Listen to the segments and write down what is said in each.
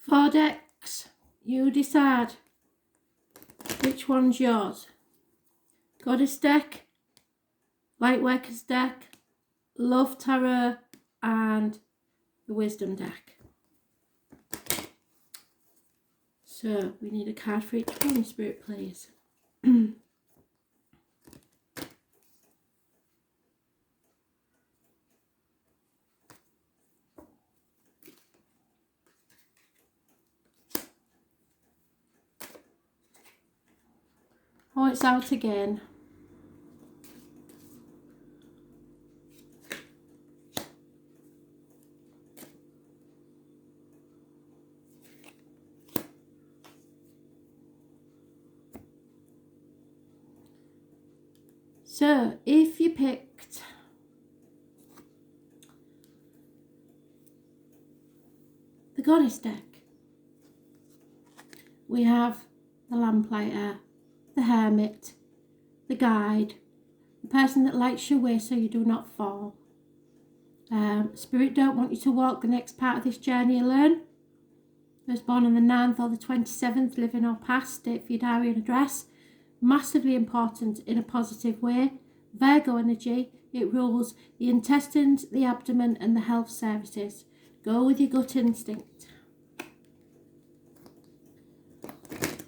4 decks. You decide which one's yours. Goddess deck, Lightworkers deck, Love Tarot, and the Wisdom deck. So we need a card for each one, Spirit, please. Oh, it's out again. So, if you picked the Goddess deck, we have the Lamplighter, the Hermit, the Guide, the person that lights your way so you do not fall. Spirit don't want you to walk the next part of this journey alone. Those born on the 9th or the 27th, living or past, date for your diary and address. Massively important in a positive way. Virgo energy, it rules the intestines, the abdomen and the health services. Go with your gut instinct.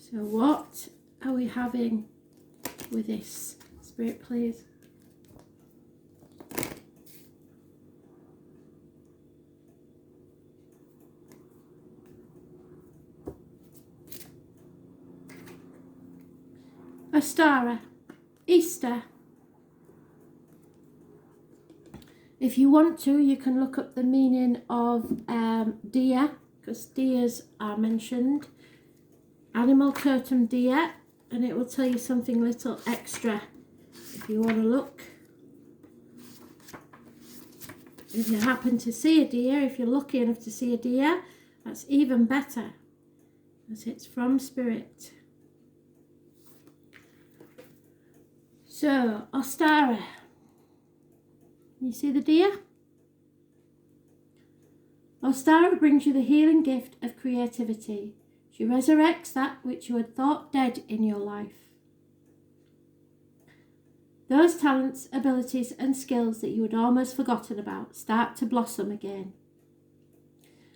So what are we having with this? Spirit, please. Ostara, Easter. If you want to, you can look up the meaning of deer, because deers are mentioned. Animal totem deer, and it will tell you something little extra if you want to look. If you happen to see a deer, if you're lucky enough to see a deer, that's even better, as it's from Spirit. So, Ostara. You see the deer? Ostara brings you the healing gift of creativity. She resurrects that which you had thought dead in your life. Those talents, abilities and skills that you had almost forgotten about start to blossom again.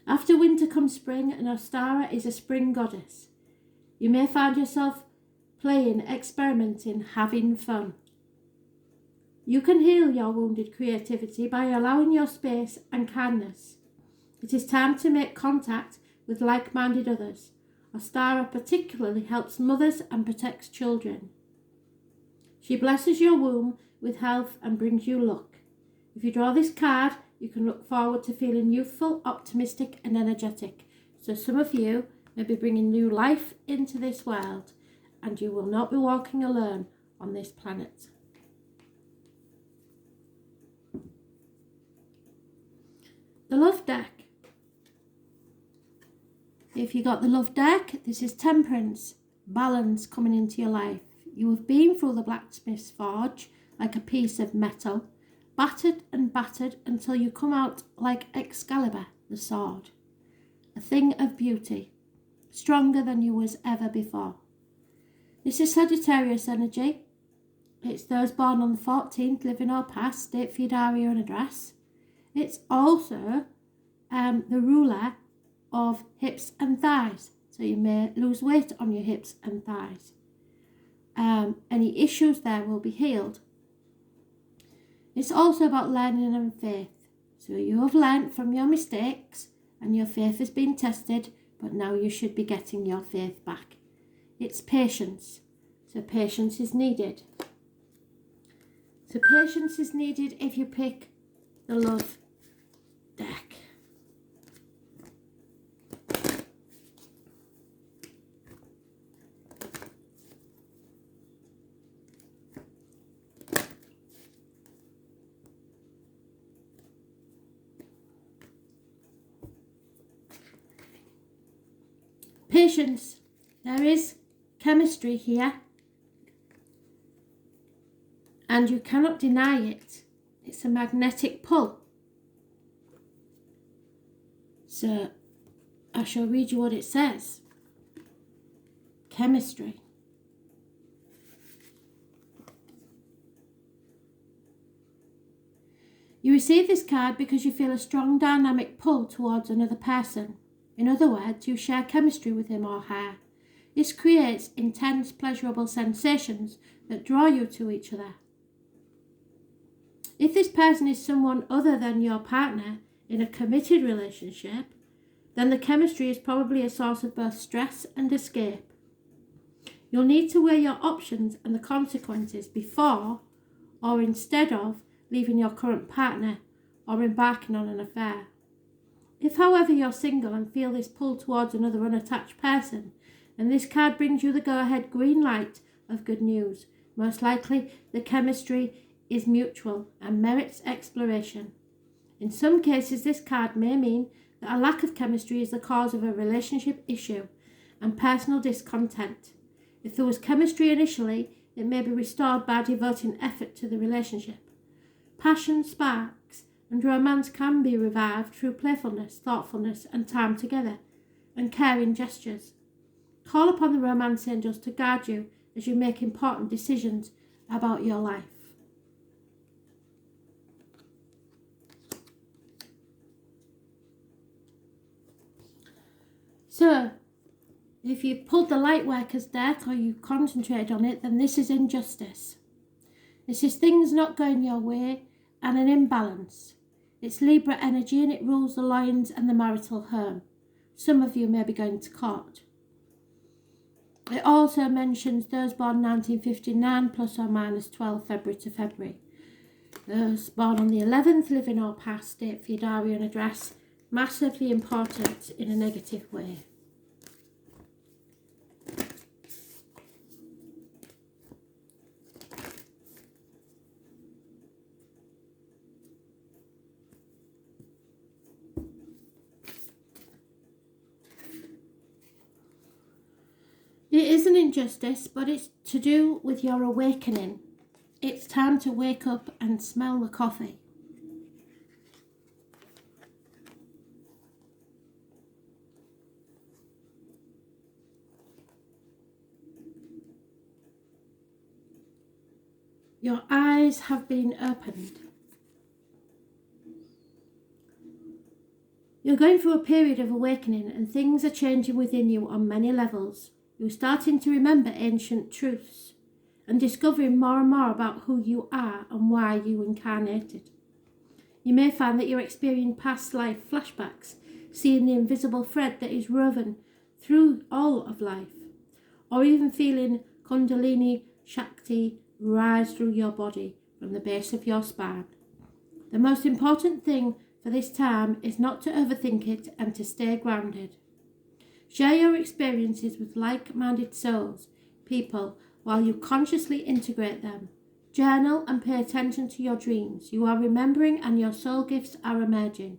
After winter comes spring, and Ostara is a spring goddess. You may find yourself playing, experimenting, having fun. You can heal your wounded creativity by allowing your space and kindness. It is time to make contact with like-minded others. Ostara particularly helps mothers and protects children. She blesses your womb with health and brings you luck. If you draw this card, you can look forward to feeling youthful, optimistic and energetic. So some of you may be bringing new life into this world, and you will not be walking alone on this planet. The Love deck. If you got the Love deck, this is temperance, balance coming into your life. You have been through the blacksmith's forge like a piece of metal, battered and battered until you come out like Excalibur, the sword. A thing of beauty, stronger than you was ever before. This is Sagittarius energy. It's those born on the 14th, living or past, date for your diary and address. It's also the ruler of hips and thighs, so you may lose weight on your hips and thighs. Any issues there will be healed. It's also about learning and faith. So you have learned from your mistakes and your faith has been tested, but now you should be getting your faith back. It's patience. So patience is needed. So patience is needed if you pick the Love deck. Patience. There is chemistry here, and you cannot deny it. It's a magnetic pull. So I shall read you what it says. Chemistry. You receive this card because you feel a strong dynamic pull towards another person. In other words, you share chemistry with him or her. This creates intense, pleasurable sensations that draw you to each other. If this person is someone other than your partner in a committed relationship, then the chemistry is probably a source of both stress and escape. You'll need to weigh your options and the consequences before or instead of leaving your current partner or embarking on an affair. If, however, you're single and feel this pull towards another unattached person, and this card brings you the go-ahead green light of good news, most likely the chemistry is mutual and merits exploration. In some cases, this card may mean that a lack of chemistry is the cause of a relationship issue and personal discontent. If there was chemistry initially, it may be restored by devoting effort to the relationship. Passion sparks and romance can be revived through playfulness, thoughtfulness, and time together, and caring gestures. Call upon the romance angels to guide you as you make important decisions about your life. So, if you pulled the light worker's deck or you concentrate on it, then this is injustice. This is things not going your way and an imbalance. It's Libra energy and it rules the loins and the marital home. Some of you may be going to court. It also mentions those born 1959 plus or minus 12 February to February. Those born on the 11th, living or past, date for your diary and address, massively important in a negative way. It is an injustice, but it's to do with your awakening. It's time to wake up and smell the coffee. Your eyes have been opened. You're going through a period of awakening and things are changing within you on many levels. You're starting to remember ancient truths and discovering more and more about who you are and why you incarnated. You may find that you're experiencing past life flashbacks, seeing the invisible thread that is woven through all of life, or even feeling Kundalini Shakti rise through your body from the base of your spine. The most important thing for this time is not to overthink it and to stay grounded. Share your experiences with like-minded souls, people, while you consciously integrate them. Journal and pay attention to your dreams. You are remembering and your soul gifts are emerging.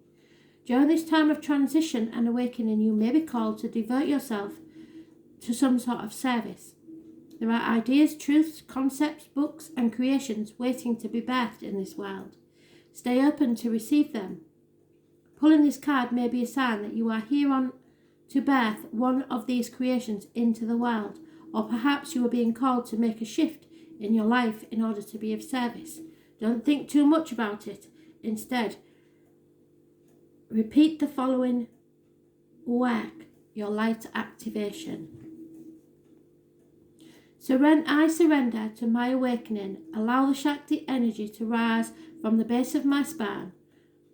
During this time of transition and awakening, you may be called to devote yourself to some sort of service. There are ideas, truths, concepts, books, and creations waiting to be birthed in this world. Stay open to receive them. Pulling this card may be a sign that you are here on to birth one of these creations into the world, or perhaps you are being called to make a shift in your life in order to be of service. Don't think too much about it. Instead, repeat the following work, your light activation. I surrender to my awakening. Allow the Shakti energy to rise from the base of my spine.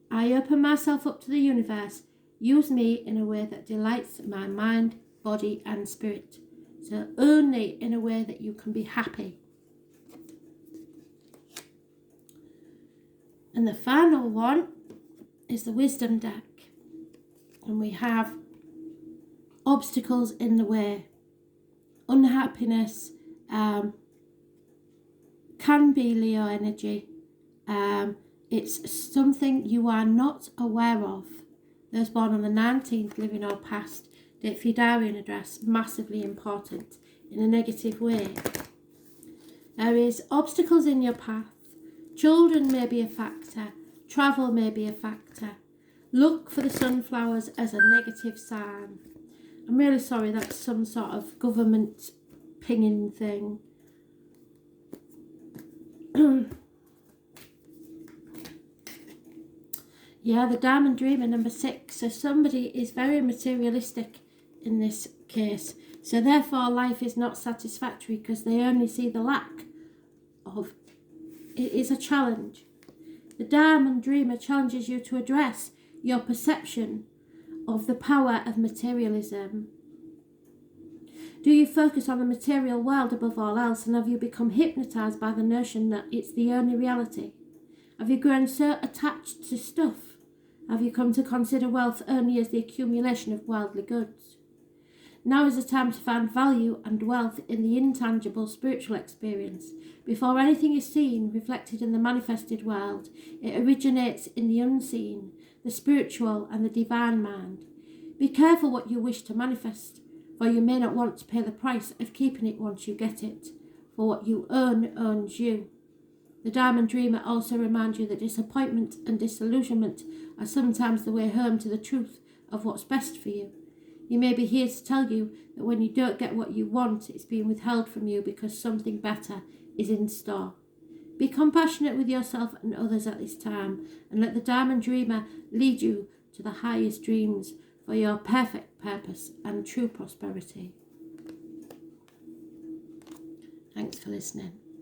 I open myself up to the universe. Use me in a way that delights my mind, body, and spirit. So only in a way that you can be happy. And the final one is the wisdom deck. And we have obstacles in the way. Unhappiness can be Leo energy. It's something you are not aware of. Those born on the 19th, living or past, date for your diary and address, massively important in a negative way. There is obstacles in your path. Children may be a factor. Travel may be a factor. Look for the sunflowers as a negative sign. I'm really sorry, that's some sort of government pinging thing. Yeah, the Diamond Dreamer, number 6. So somebody is very materialistic in this case. So therefore life is not satisfactory because they only see the lack of. It is a challenge. The Diamond Dreamer challenges you to address your perception of the power of materialism. Do you focus on the material world above all else, and have you become hypnotized by the notion that it's the only reality? Have you grown so attached to stuff? Have you come to consider wealth only as the accumulation of worldly goods? Now is the time to find value and wealth in the intangible spiritual experience. Before anything is seen, reflected in the manifested world, it originates in the unseen, the spiritual and the divine mind. Be careful what you wish to manifest, for you may not want to pay the price of keeping it once you get it, for what you own owns you. The Diamond Dreamer also reminds you that disappointment and disillusionment are sometimes the way home to the truth of what's best for you. You may be here to tell you that when you don't get what you want, it's being withheld from you because something better is in store. Be compassionate with yourself and others at this time, and let the Diamond Dreamer lead you to the highest dreams for your perfect purpose and true prosperity. Thanks for listening.